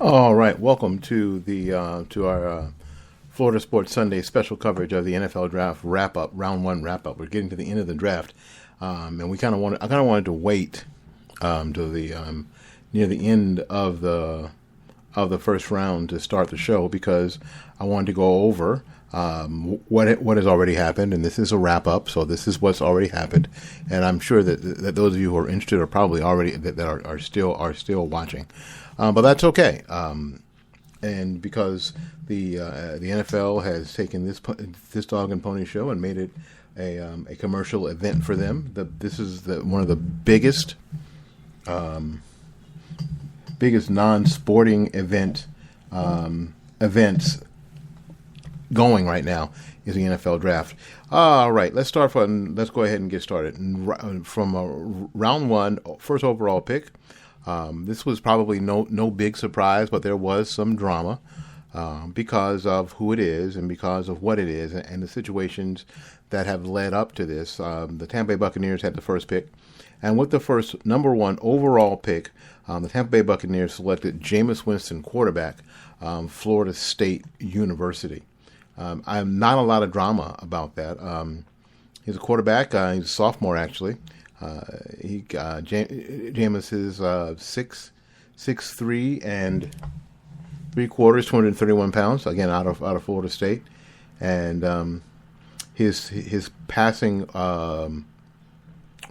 All right, welcome to the to our Florida Sports Sunday special coverage of the NFL Draft wrap up, round one wrap up. We're getting to the end of the draft, and I kind of wanted to wait to the near the end of the first round to start the show because I wanted to go over what has already happened, and this is a wrap up. So this is what's already happened, and I'm sure that those of you who are interested are probably already that are still watching. But that's okay, and because the NFL has taken this dog and pony show and made it a commercial event for them. This is one of the biggest non-sporting events going right now is the NFL draft. All right, let's go ahead and get started. From round one, first overall pick. This was probably no big surprise, but there was some drama because of who it is and because of what it is and the situations that have led up to this. The Tampa Bay Buccaneers had the first pick, and with the first number one overall pick, the Tampa Bay Buccaneers selected Jameis Winston, quarterback, Florida State University. I'm not a lot of drama about that. He's a quarterback. He's a sophomore, actually. Jameis is 6'3" and 3/4, 231 pounds. Again, out of Florida State, and his passing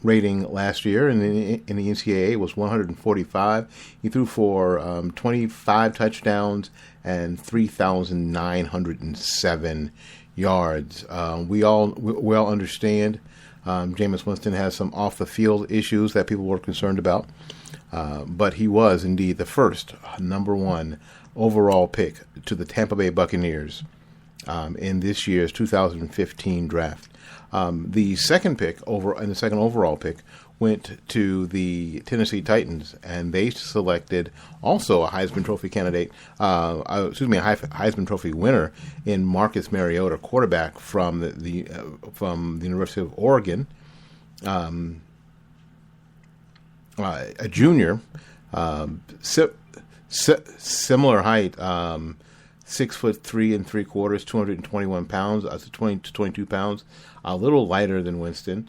rating last year in the NCAA was 145. He threw for 25 touchdowns and 3,907 yards. We all understand. Jameis Winston has some off-the-field issues that people were concerned about, but he was indeed the first number one overall pick to the Tampa Bay Buccaneers in this year's 2015 draft. The second overall pick went to the Tennessee Titans, and they selected also a Heisman Trophy candidate, a Heisman Trophy winner in Marcus Mariota, quarterback from the University of Oregon, a junior, similar height, 6'3" and 3/4, 221 pounds, 20 to 22 pounds, a little lighter than Winston.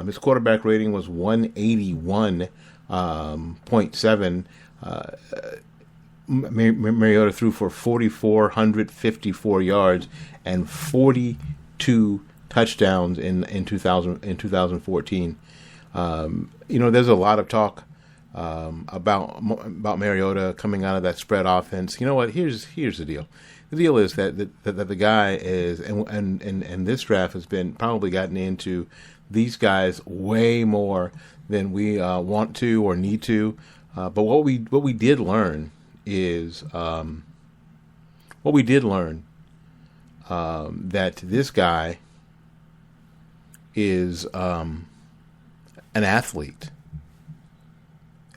His quarterback rating was 181.7. Mariota threw for 4,454 yards and 42 touchdowns in 2014. There's a lot of talk about Mariota coming out of that spread offense. You know what? Here's the deal. The deal is that the guy is, and this draft has been probably gotten into these guys way more than we want to or need to. But what we did learn is that this guy is an athlete,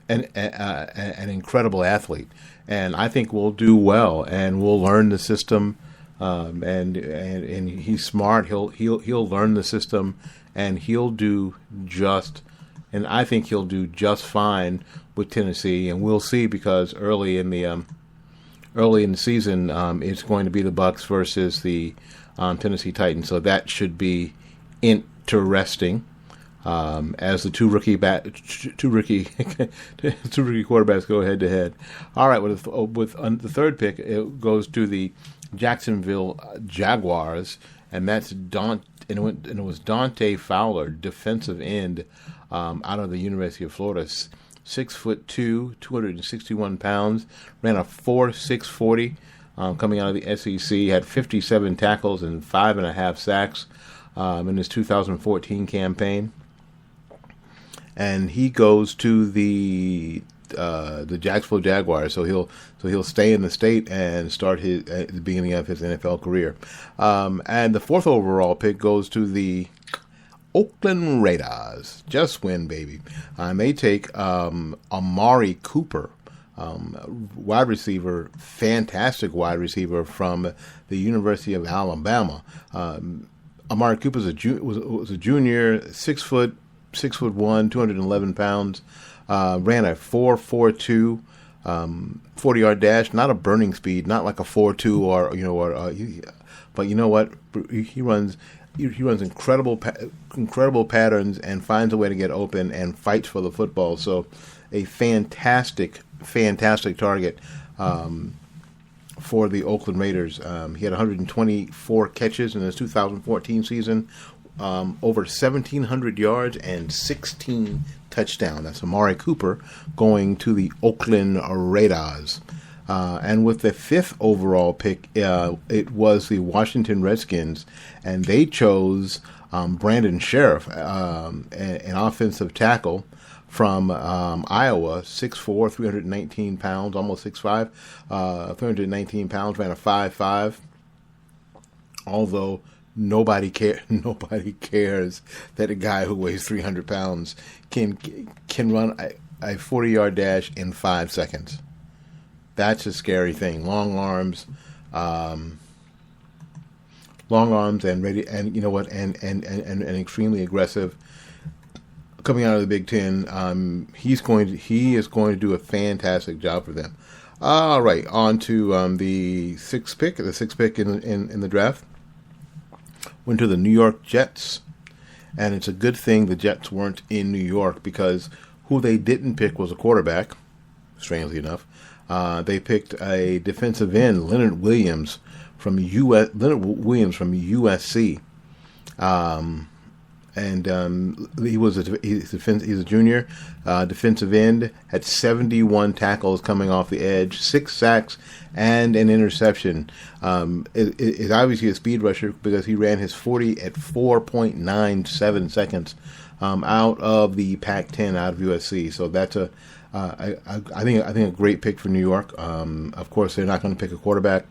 an incredible athlete, and I think we'll do well, and we'll learn the system. And he's smart. He'll learn the system, and I think he'll do just fine with Tennessee. And we'll see, because early in the season, it's going to be the Bucs versus the Tennessee Titans. So that should be interesting. As the two rookie quarterbacks go head to head. All right, with the third pick, it goes to the Jacksonville Jaguars, and that's it was Dante Fowler, defensive end, out of the University of Florida, 6'2", 261 pounds, ran a 4.6 40 coming out of the SEC, had 57 tackles and 5.5 sacks in his 2014 campaign. And he goes to the Jacksonville Jaguars, so he'll stay in the state and start at the beginning of his NFL career. And the fourth overall pick goes to the Oakland Raiders. Just win, baby. They take Amari Cooper, wide receiver, fantastic wide receiver from the University of Alabama. Amari Cooper was a junior, 6'1", 211 pounds, ran a 4.42 40-yard dash, not a burning speed, not like a 4.2 but you know what? He runs incredible patterns and finds a way to get open and fights for the football. So a fantastic target for the Oakland Raiders. He had 124 catches in his 2014 season, over 1,700 yards and 16 touchdowns. That's Amari Cooper going to the Oakland Raiders. And with the 5th overall pick, it was the Washington Redskins, and they chose Brandon Sheriff, an offensive tackle from Iowa, 6'4", 319 pounds, almost 6'5", 319 pounds, ran a 5.5. Although nobody cares that a guy who weighs 300 pounds can run a 40-yard dash in 5 seconds. That's a scary thing. Long arms and ready, and you know what, and extremely aggressive. Coming out of the Big Ten, he is going to do a fantastic job for them. All right, on to the sixth pick in the draft. Went to the New York Jets, and it's a good thing the Jets weren't in New York, because who they didn't pick was a quarterback. Strangely enough, they picked a defensive end, Leonard Williams from USC. He's a junior, defensive end, had 71 tackles coming off the edge, 6 sacks, and an interception. Is obviously a speed rusher because he ran his 40 at 4.97 seconds out of the Pac-10 out of USC. So that's I think a great pick for New York. Of course, they're not going to pick a quarterback,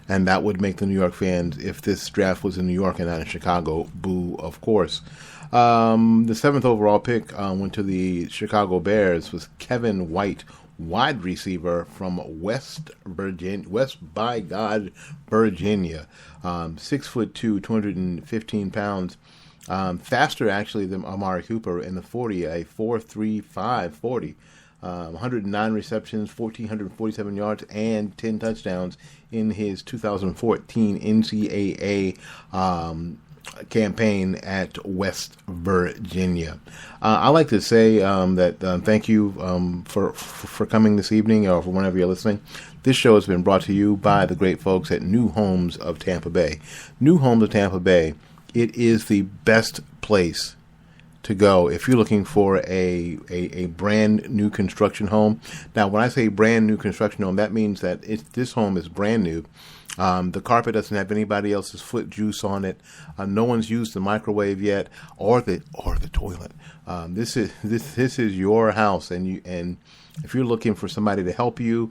and that would make the New York fans, if this draft was in New York and not in Chicago, boo, of course. The 7th overall pick went to the Chicago Bears, was Kevin White, wide receiver from West by God, Virginia. 6'2", 215 pounds. Faster actually than Amari Cooper in the 40, a 4.35 40. 109 receptions, 1,447 yards, and 10 touchdowns in his 2014 NCAA campaign at West Virginia. I like to say that thank you for coming this evening, or for whenever you're listening. This show has been brought to you by the great folks at New Homes of Tampa Bay. New Homes of Tampa Bay, it is the best place to go if you're looking for a brand new construction home. Now, when I say brand new construction home, that means that this home is brand new. The carpet doesn't have anybody else's foot juice on it. No one's used the microwave yet, or the toilet. This is your house, and if you're looking for somebody to help you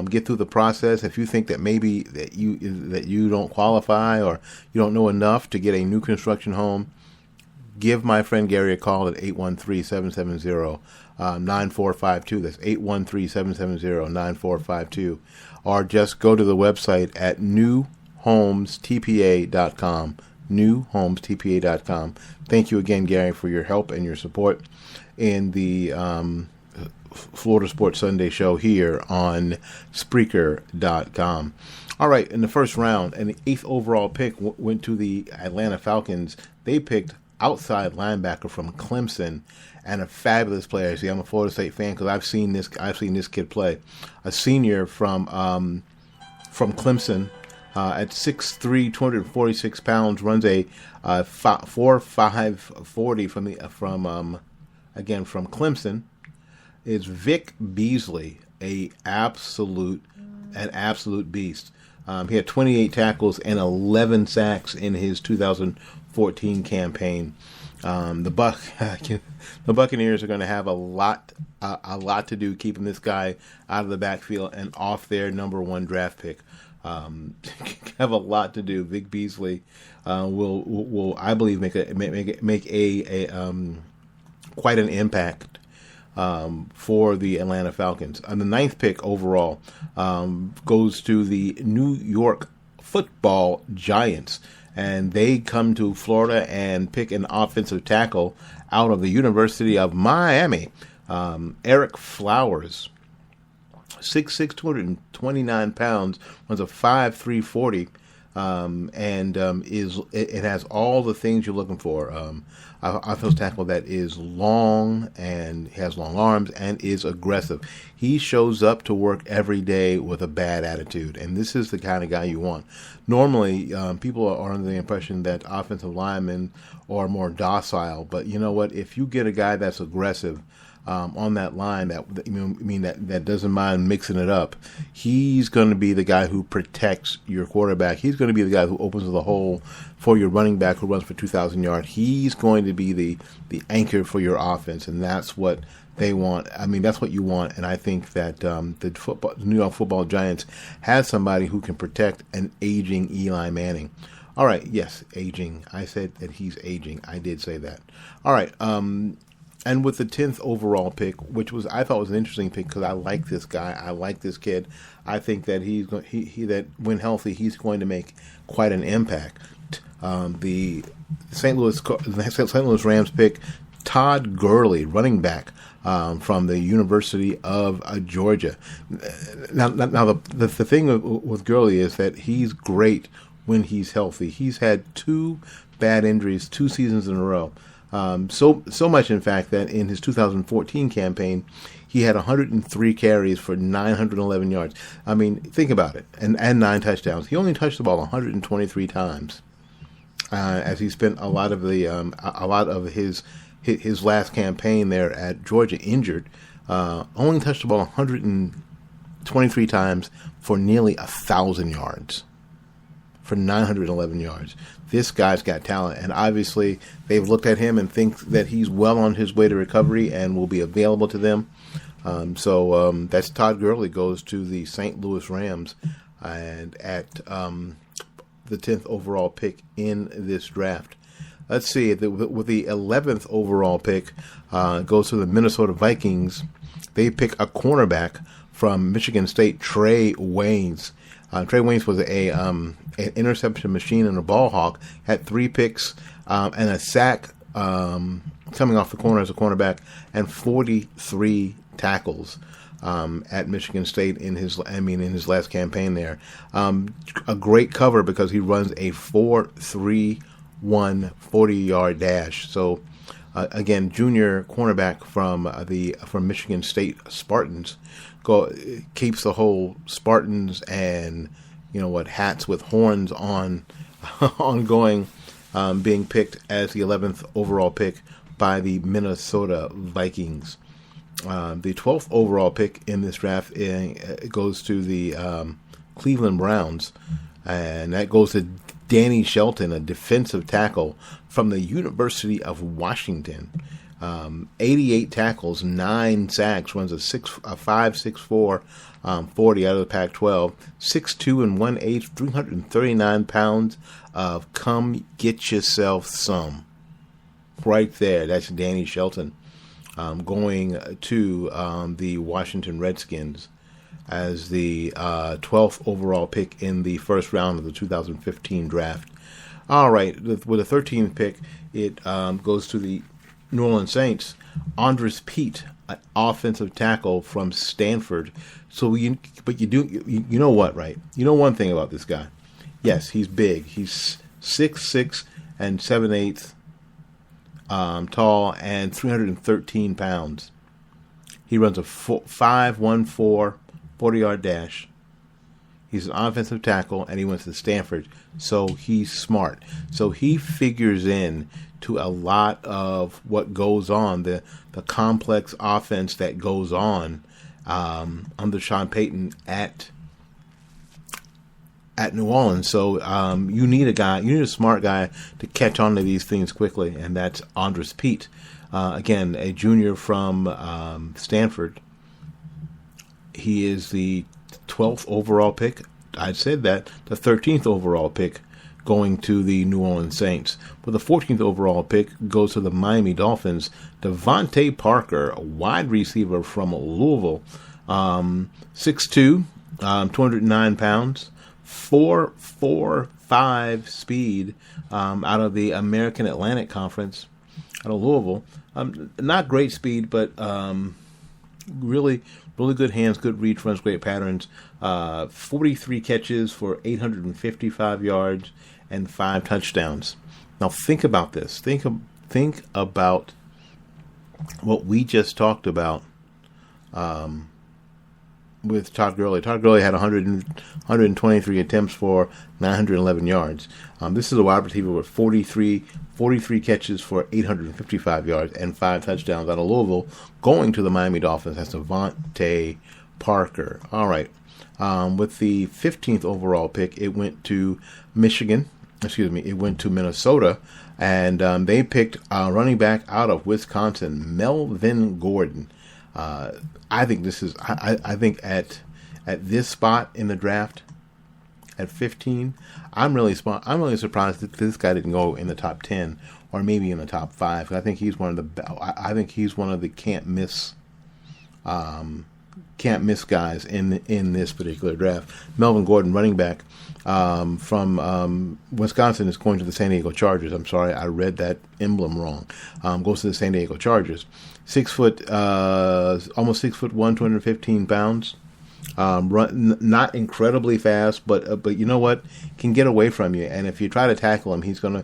get through the process, if you think that maybe that you don't qualify or you don't know enough to get a new construction home, give my friend Gary a call at 813-770-9452. That's 813-770-9452. Or just go to the website at newhomestpa.com. Newhomestpa.com. Thank you again, Gary, for your help and your support in the Florida Sports Sunday show here on Spreaker.com. All right, in the first round, and the 8th overall pick went to the Atlanta Falcons. They picked outside linebacker from Clemson, and a fabulous player. See, I'm a Florida State fan because I've seen this kid play. A senior from Clemson, at 6'3", 246 pounds, runs a 4.5 40 from Clemson. Is Vic Beasley, an absolute beast. He had 28 tackles and 11 sacks in his 2014 campaign. The Buccaneers are going to have a lot to do keeping this guy out of the backfield and off their number 1 draft pick. Have a lot to do. Vic Beasley will I believe make quite an impact for the Atlanta Falcons. And the 9th pick overall goes to the New York Football Giants. And they come to Florida and pick an offensive tackle out of the University of Miami. Eric Flowers, 6'6", 229 pounds, runs a 5'3", 40, and it has all the things you're looking for. Offensive tackle that is long and has long arms and is aggressive. He shows up to work every day with a bad attitude, and this is the kind of guy you want. Normally, people are under the impression that offensive linemen are more docile, but you know what? If you get a guy that's aggressive on that line, that doesn't mind mixing it up, he's going to be the guy who protects your quarterback. He's going to be the guy who opens the hole for your running back who runs for 2,000 yards. He's going to be the anchor for your offense, and that's what they want. I mean, that's what you want, and I think that the New York Football Giants has somebody who can protect an aging Eli Manning. All right, yes, aging. I said that he's aging. I did say that. All right, and with the 10th overall pick, which I thought was an interesting pick because I like this guy. I like this kid. I think that that when healthy, he's going to make quite an impact. The St. Louis Rams pick Todd Gurley, running back from the University of Georgia. Now the thing with Gurley is that he's great when he's healthy. He's had 2 bad injuries 2 seasons in a row. So much, in fact, that in his 2014 campaign, he had 103 carries for 911 yards. I mean, think about it, and 9 touchdowns. He only touched the ball 123 times, as he spent a lot of his last campaign there at Georgia injured. Only touched the ball 123 times for nearly 1,000 yards, for 911 yards. This guy's got talent, and obviously they've looked at him and think that he's well on his way to recovery and will be available to them. So that's Todd Gurley, goes to the St. Louis Rams, and at the 10th overall pick in this draft. Let's see, with the 11th overall pick, goes to the Minnesota Vikings. They pick a cornerback from Michigan State, Trey Waynes. Trey Waynes was an interception machine and a ball hawk. Had 3 picks and a sack coming off the corner as a cornerback, and 43 tackles at Michigan State in his last campaign there. A great cover because he runs a 4.31 40-yard dash. So again, junior cornerback from Michigan State Spartans keeps the whole Spartans and hats with horns on ongoing, being picked as the 11th overall pick by the Minnesota Vikings. The 12th overall pick in this draft goes to the Cleveland Browns, and that goes to Danny Shelton, a defensive tackle from the University of Washington. 88 tackles, 9 sacks, runs a 5.64 40 out of the Pac-12, 6'2" and 1/8, 339 pounds of come get yourself some. Right there, that's Danny Shelton, going to the Washington Redskins as the 12th overall pick in the first round of the 2015 draft. All right, with the 13th pick, it goes to the New Orleans Saints. Andres Pete, an offensive tackle from Stanford. So you know what, right? You know one thing about this guy. Yes, he's big. He's 6'6" and 7/8 tall and 313 pounds. He runs a 5.14 40-yard dash. He's an offensive tackle, and he went to Stanford, so he's smart. So he figures in to a lot of what goes on, the complex offense that goes on under Sean Payton at New Orleans. So you need a smart guy to catch on to these things quickly, and that's Andres Pete. Again, a junior from Stanford. He is the 12th overall pick. I said that. The 13th overall pick going to the New Orleans Saints. With the 14th overall pick goes to the Miami Dolphins. Devontae Parker, a wide receiver from Louisville. 6'2", 209 pounds. 4.45 speed out of the American Atlantic Conference out of Louisville. Not great speed, but really, Really good hands, good reach, runs great patterns. 43 catches for 855 yards and 5 touchdowns. Now think about this. Think about what we just talked about with Todd Gurley. Todd Gurley had 123 attempts for 911 yards. This is a wide receiver with 43 catches for 855 yards and 5 touchdowns out of Louisville, going to the Miami Dolphins. That's Devontae Parker. All right. With the 15th overall pick, it went to Michigan. It went to Minnesota, and they picked a running back out of Wisconsin, Melvin Gordon. I think this is. I think at this spot in the draft, at 15, I'm really surprised that this guy didn't go in the top 10 or maybe in the top 5. I think he's one of the. I think he's one of the can't miss guys in this particular draft. Melvin Gordon, running back from Wisconsin, is going to the San Diego Chargers. I'm sorry, I read that emblem wrong. Goes to the San Diego Chargers. 6 foot, almost 6'1", 215 pounds. Not incredibly fast, but you know what? Can get away from you. And if you try to tackle him, he's gonna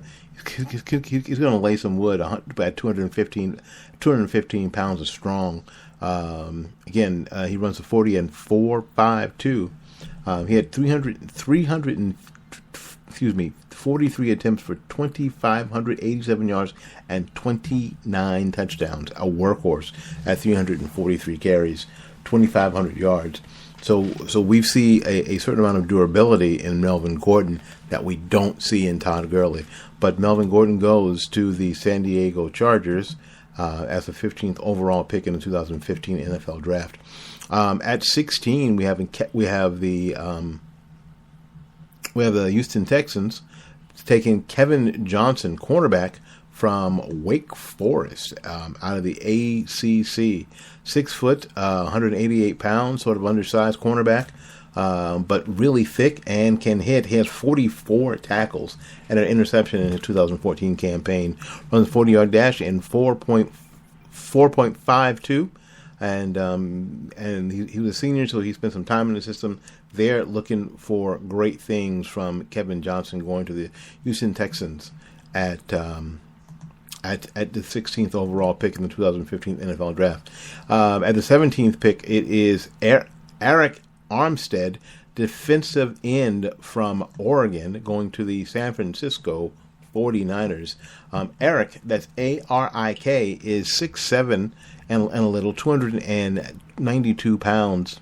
lay some wood. At 215 pounds of strong. Again, he runs a 40 and 4.52. He had 43 attempts for 2,587 yards and 29 touchdowns. A workhorse at 343 carries, 2,500 yards. So we see a certain amount of durability in Melvin Gordon that we don't see in Todd Gurley. But Melvin Gordon goes to the San Diego Chargers as the 15th overall pick in the 2015 NFL Draft. At 16, we have the Houston Texans taking Kevin Johnson, cornerback from Wake Forest, out of the ACC. 6 foot, 188 pounds, sort of undersized cornerback, but really thick and can hit. He has 44 tackles and an interception in his 2014 campaign. Runs a 40-yard dash in 4.52. And he was a senior, so he spent some time in the system. They're looking for great things from Kevin Johnson going to the Houston Texans at the 16th overall pick in the 2015 NFL Draft. At the 17th pick, it is Eric Armstead, defensive end from Oregon, going to the San Francisco 49ers. Eric, that's A-R-I-K, is 6'7", and a little, 292 pounds,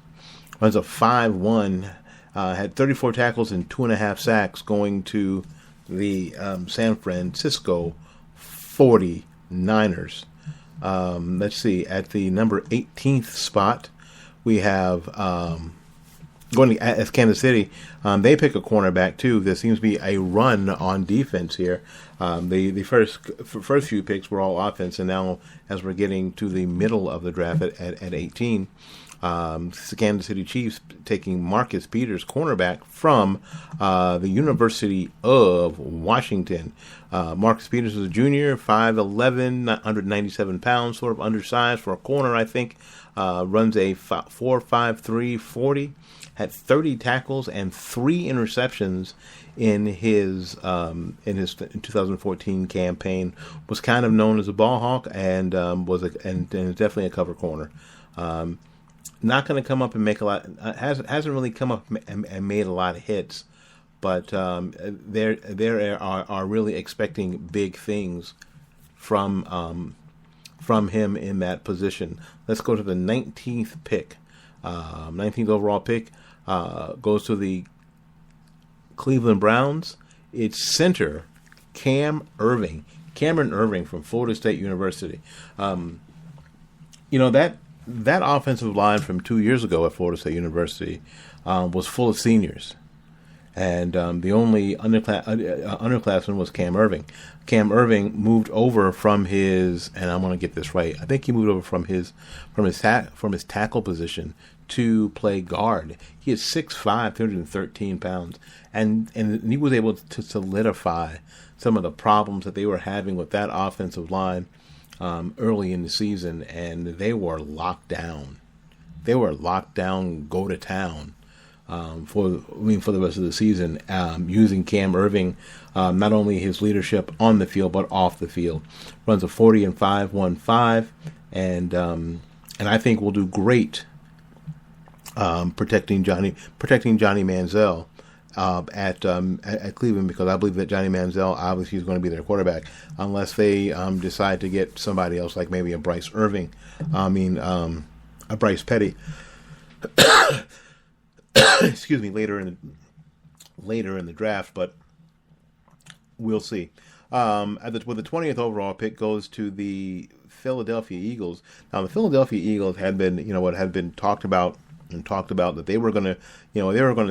runs a 5'1", had 34 tackles and 2.5 sacks, going to the San Francisco 49ers. Let's see, at the number 18th spot, we have going as Kansas City. They pick a cornerback too. There seems to be a run on defense here. The first few picks were all offense, and now as we're getting to the middle of the draft at 18, the Kansas City Chiefs taking Marcus Peters, cornerback from the University of Washington. Marcus Peters is a junior, 5'11", 197 pounds, sort of undersized for a corner, I think. Runs a 4.53 40. Had 30 tackles and 3 interceptions in his 2014 campaign. Was kind of known as a ball hawk and was definitely a cover corner. Not going to come up and make a lot. Hasn't really come up and made a lot of hits, but there are really expecting big things from him in that position. Let's go to the 19th pick. 19th overall pick goes to the Cleveland Browns. It's center Cameron Erving from Florida State University. That offensive line from 2 years ago at Florida State University was full of seniors. And the only underclassman was Cam Erving. Cam Erving moved over from his, and I'm going to get this right, I think he moved over from his tackle position to play guard. He is 6'5", 313 pounds, and he was able to solidify some of the problems that they were having with that offensive line early in the season, and they were locked down. they were locked down, go to town for the rest of the season, using Cam Irving, not only his leadership on the field but off the field. Runs a 40-5-1-5, and I think will do great protecting Johnny Manziel at Cleveland, because I believe that Johnny Manziel obviously is going to be their quarterback unless they decide to get somebody else, like maybe a Bryce Irving. A Bryce Petty. Excuse me, later in the draft, but we'll see. With the 20th overall pick goes to the Philadelphia Eagles. Now, the Philadelphia Eagles had been talked about that they were going to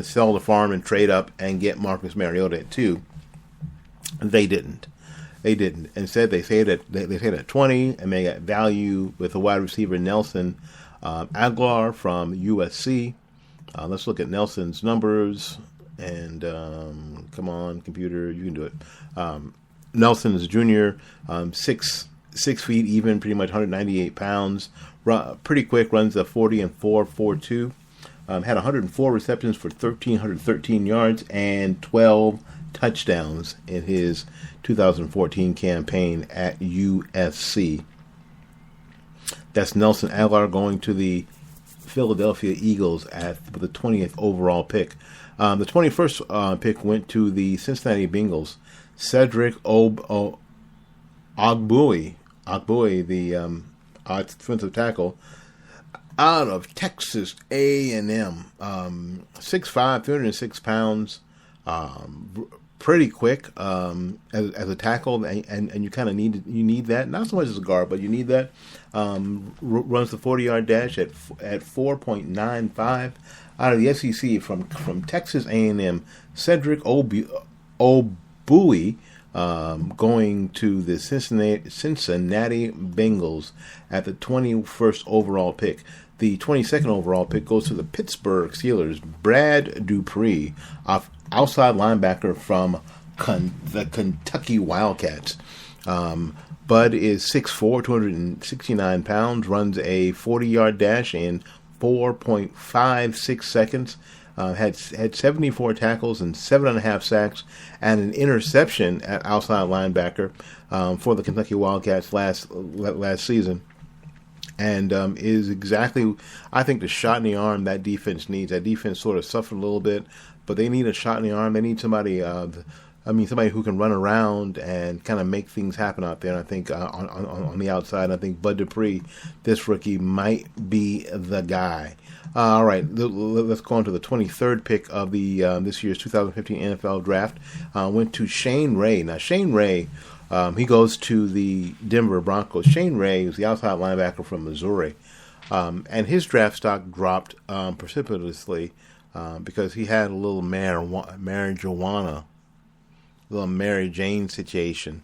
sell the farm and trade up and get Marcus Mariota at 2. They didn't. Instead, they stayed at 20, and they got value with the wide receiver Nelson Aguilar from USC. Let's look at Nelson's numbers, and come on, computer, you can do it. Nelson is a junior, 6 feet even, pretty much 198 pounds. Pretty quick, runs a 40-4-4-2. Had 104 receptions for 1,313 yards and 12 touchdowns in his 2014 campaign at USC. That's Nelson Aguilar going to the Philadelphia Eagles with the 20th overall pick. The 21st pick went to the Cincinnati Bengals. Cedric Ogbuehi, the defensive tackle out of Texas A&M. 6'5", 306 pounds. Pretty quick as a tackle, and you kind of need that. Not so much as a guard, but you need that. Runs the 40-yard dash at 4.95. Out of the SEC from Texas A&M, Cedric Ogbuehi, going to the Cincinnati Bengals at the 21st overall pick. The 22nd overall pick goes to the Pittsburgh Steelers. Brad Dupree, outside linebacker from the Kentucky Wildcats. Bud is 6'4", 269 pounds, runs a 40-yard dash in 4.56 seconds. Had 74 tackles and 7.5 sacks and an interception at outside linebacker for the Kentucky Wildcats last season. And is exactly, I think, the shot in the arm that defense needs. That defense sort of suffered a little bit, but they need a shot in the arm. They need somebody, somebody who can run around and kind of make things happen out there. And I think on the outside, I think Bud Dupree, this rookie, might be the guy. All right, let's go on to the 23rd pick of the this year's 2015 NFL Draft. Went to Shane Ray. Now, Shane Ray, he goes to the Denver Broncos. Shane Ray is the outside linebacker from Missouri, and his draft stock dropped precipitously because he had a little marijuana, little Mary Jane situation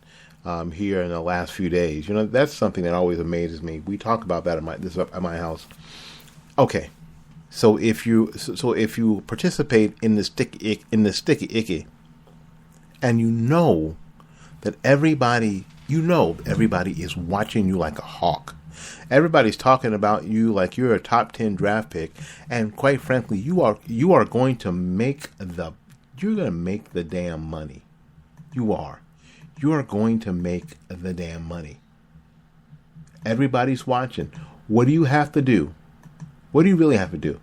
here in the last few days. You know, that's something that always amazes me. We talk about that at my house. Okay. So if you participate in the sticky icky, and you know that everybody is watching you like a hawk. Everybody's talking about you like you're a top 10 draft pick, and quite frankly, you are going to make the damn money. You are going to make the damn money. Everybody's watching. What do you have to do? What do you really have to do?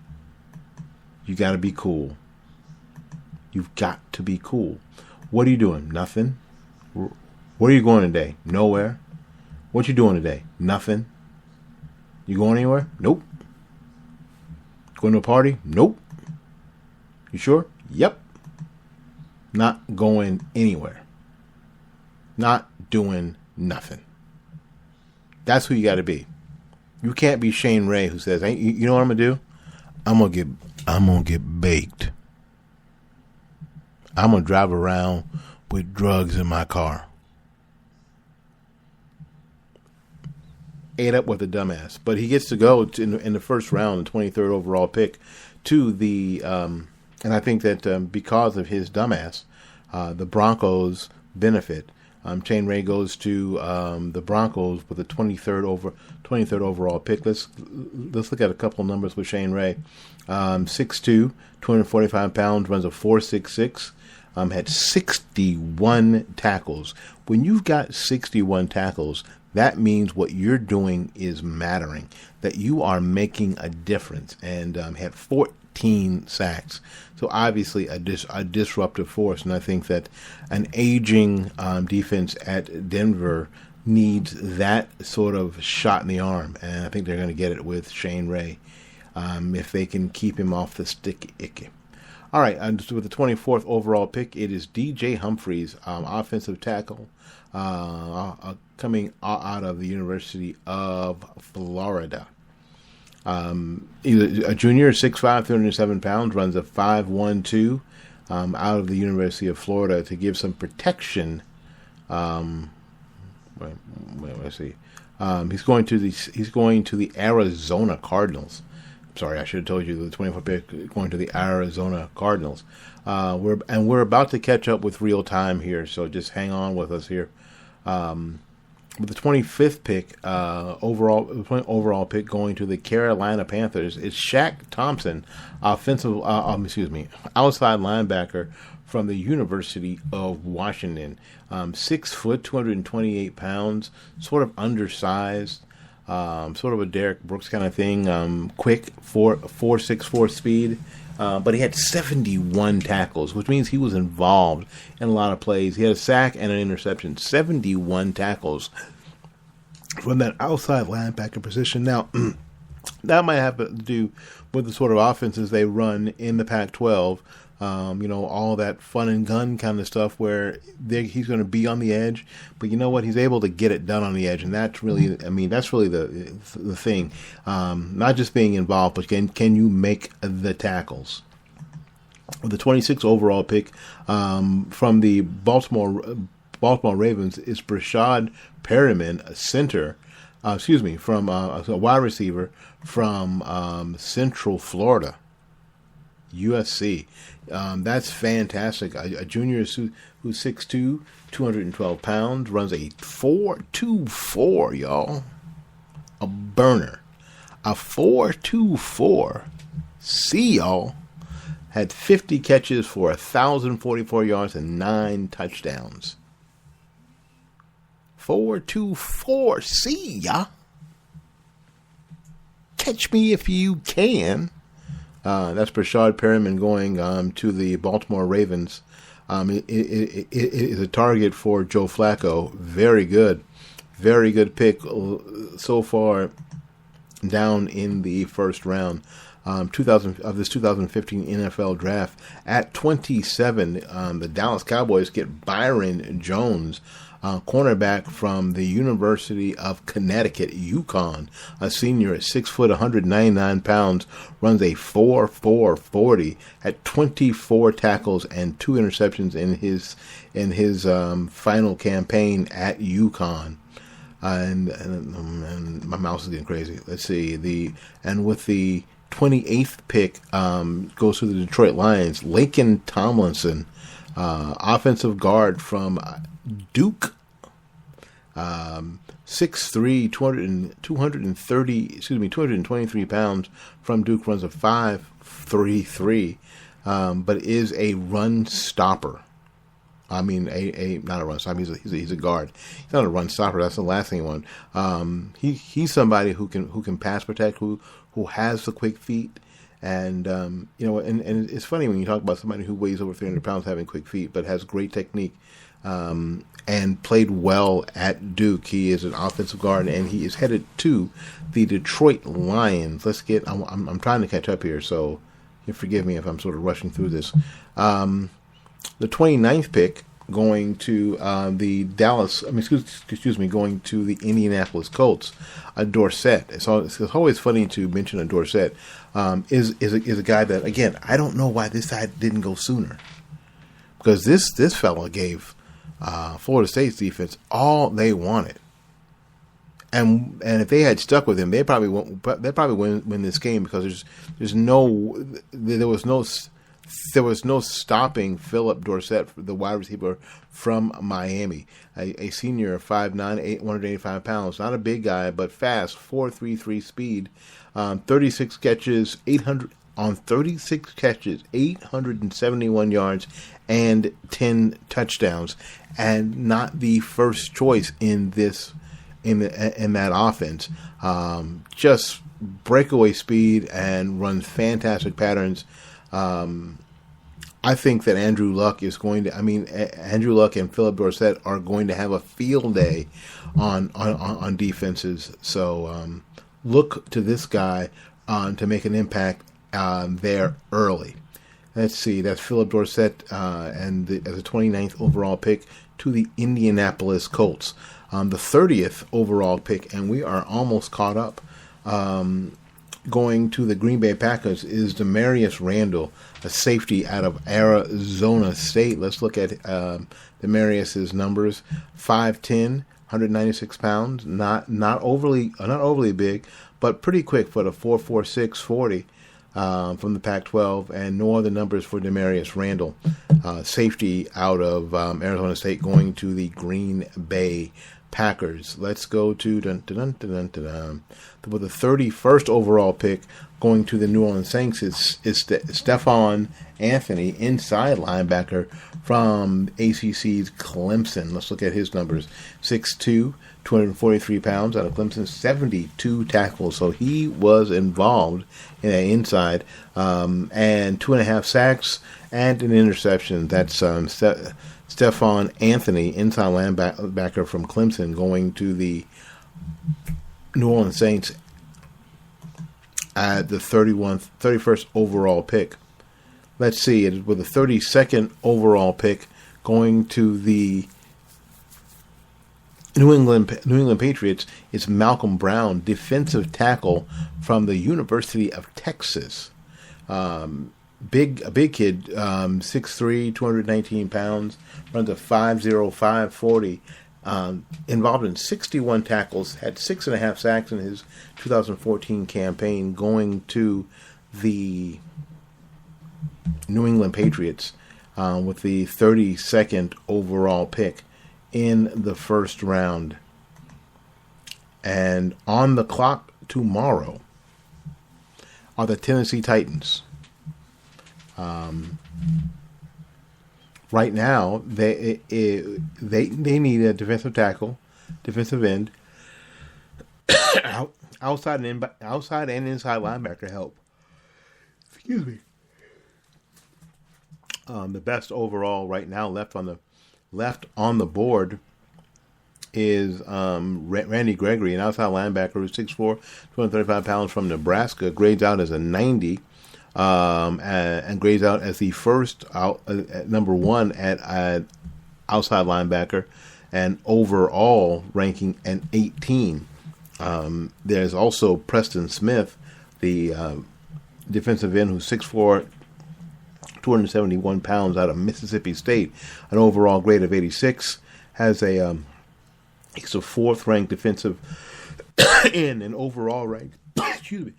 You got to be cool. You've got to be cool. What are you doing? Nothing. Where are you going today? Nowhere. What you doing today? Nothing. You going anywhere? Nope. Going to a party? Nope. You sure? Yep. Not going anywhere. Not doing nothing. That's who you got to be. You can't be Shane Ray who says, "Hey, you know what I'm gonna do? I'm gonna get baked. I'm gonna drive around with drugs in my car." Ate up with a dumbass, but he gets to go in the first round, the 23rd overall pick, to the and I think that because of his dumbass, the Broncos benefit. Shane Ray goes to the Broncos with a 23rd overall pick. Let's look at a couple of numbers with Shane Ray. 6'2", 245 pounds, runs a 4.66. Had 61 tackles. When you've got 61 tackles, that means what you're doing is mattering, that you are making a difference, and had 14 sacks. So obviously a disruptive force, and I think that an aging defense at Denver needs that sort of shot in the arm, and I think they're going to get it with Shane Ray if they can keep him off the stick. All right, and with the 24th overall pick, it is DJ Humphries, offensive tackle, coming out of the University of Florida. He's a junior, 6'5", 307 pounds, runs a 5.12 out of the University of Florida to give some protection. Let's see. He's going to the Arizona Cardinals. Sorry, I should have told you the 24th pick going to the Arizona Cardinals. We're about to catch up with real time here, so just hang on with us here. With the 25th pick, overall pick going to the Carolina Panthers is Shaq Thompson, outside linebacker from the University of Washington. 6 foot, 228 pounds, sort of undersized. Sort of a Derek Brooks kind of thing. Quick, 4.64 speed. But he had 71 tackles, which means he was involved in a lot of plays. He had a sack and an interception. 71 tackles from that outside linebacker position. Now, that might have to do with the sort of offenses they run in the Pac-12. All that fun and gun kind of stuff where he's going to be on the edge, but you know what? He's able to get it done on the edge, and that's really, the thing. Not just being involved, but can you make the tackles? With the 26th overall pick from the Baltimore Ravens is Brashad Perriman, a center. From a wide receiver from Central Florida. USC. That's fantastic. A junior who's 6'2", 212 pounds, runs a 4.24, y'all. A burner. A 4.24. See, y'all. Had 50 catches for 1,044 yards and 9 touchdowns. 4.24. See ya. Catch me if you can. That's Brashad Perriman going to the Baltimore Ravens. It is a target for Joe Flacco. Very good pick so far down in the first round. 2015 NFL draft. At 27, the Dallas Cowboys get Byron Jones, cornerback from the University of Connecticut, UConn, a senior at 6 foot, 199 pounds, runs a 4.40, had 24 tackles and 2 interceptions in his final campaign at UConn. And my mouse is getting crazy. Let's see with the 28th pick goes to the Detroit Lions. Laken Tomlinson, offensive guard from Duke, 6'3", 223 pounds from Duke, runs a 5.33, but is a run stopper. I mean, not a run stopper. He's a guard. He's not a run stopper. That's the last thing he wanted. He's somebody who can pass protect, who has the quick feet. And, and it's funny when you talk about somebody who weighs over 300 pounds having quick feet, but has great technique, and played well at Duke. He is an offensive guard, and he is headed to the Detroit Lions. I'm trying to catch up here, so you forgive me if I'm sort of rushing through this. The 29th pick going to going to the Indianapolis Colts, a Dorsett. It's always funny to mention a Dorsett. Is a guy that, again, I don't know why this guy didn't go sooner, because this fella gave Florida State's defense all they wanted, and if they had stuck with him, they probably win this game, because there was no there was no stopping Philip Dorsett, the wide receiver from Miami, a senior, 5'9", 185 pounds, not a big guy, but fast, 4.33 speed, 36 catches, 871 yards, and 10 touchdowns, and not the first choice in that offense. Just breakaway speed and runs fantastic patterns. I think that Andrew Luck Andrew Luck and Philip Dorsett are going to have a field day on defenses. So look to this guy to make an impact there early. Let's see, that's Philip Dorsett as a 29th overall pick to the Indianapolis Colts. The 30th overall pick, and we are almost caught up. Going to the Green Bay Packers is Demarius Randall, a safety out of Arizona State. Let's look at Demarius's numbers: 5'10", 196 pounds, not overly big, but pretty quick for the 4.46 40 from the Pac-12. And no other numbers for Demarius Randall, safety out of Arizona State, going to the Green Bay Packers. Let's go to with the 31st overall pick, going to the New Orleans Saints is Stephon Anthony, inside linebacker from ACC's Clemson. Let's look at his numbers: 6'2", 243 pounds, out of Clemson, 72 tackles. So he was involved in that inside, and 2.5 sacks and an interception. That's Stephon Anthony, inside linebacker from Clemson, going to the New Orleans Saints at the 31st overall pick. Let's see, it is with the 32nd overall pick, going to the New England Patriots. It's Malcolm Brown, defensive tackle from the University of Texas. A big kid, 6'3", 219 pounds, runs a 5.05 40. Involved in 61 tackles, had 6.5 sacks in his 2014 campaign, going to the New England Patriots with the 32nd overall pick in the first round. And on the clock tomorrow are the Tennessee Titans. Right now, they need a defensive tackle, defensive end, outside and inside linebacker help. Excuse me. The best overall right now left on the board is Randy Gregory, an outside linebacker who's 6'4", 235 pounds from Nebraska, grades out as a 90. And grades out as the first number one at outside linebacker, and overall ranking an 18. There's also Preston Smith, the defensive end, who's 6'4", 271 pounds, out of Mississippi State, an overall grade of 86. He's a fourth ranked defensive end, and overall rank. Excuse me.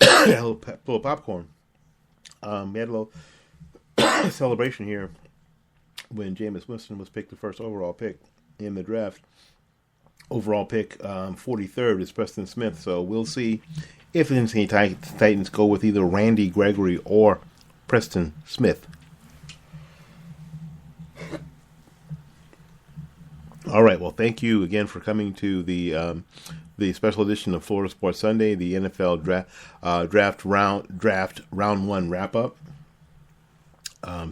A little popcorn. We had a little celebration here when Jameis Winston was picked the first overall pick in the draft. Overall pick 43rd is Preston Smith. So we'll see if the Tennessee Titans go with either Randy Gregory or Preston Smith. All right. Well, thank you again for coming to the special edition of Florida Sports Sunday, the NFL draft round one wrap up.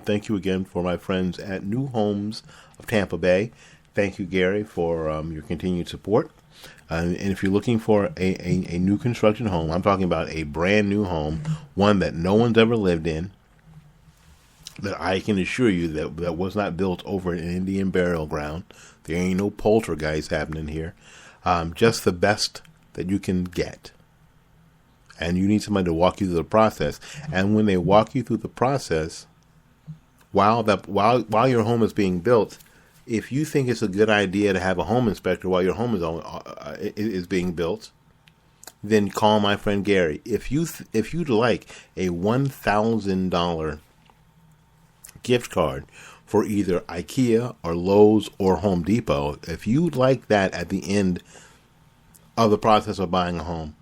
Thank you again for my friends at New Homes of Tampa Bay. Thank you, Gary, for your continued support. And if you're looking for a new construction home, I'm talking about a brand new home, one that no one's ever lived in, that I can assure you that was not built over an Indian burial ground. There ain't no poltergeist happening here. Just the best that you can get. And you need somebody to walk you through the process. And when they walk you through the process, while your home is being built, if you think it's a good idea to have a home inspector while your home is being built, then call my friend Gary. If you'd like a $1,000 gift card for either IKEA or Lowe's or Home Depot. If you'd like that at the end of the process of buying a home,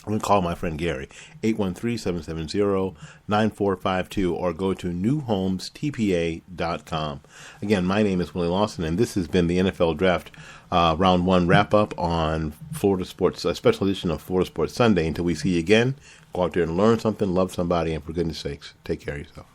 I'm going to call my friend Gary, 813-770-9452, or go to newhomestpa.com. Again, my name is Willie Lawson, and this has been the NFL Draft Round 1 wrap-up on Florida Sports, a special edition of Florida Sports Sunday. Until we see you again, go out there and learn something, love somebody, and for goodness sakes, take care of yourself.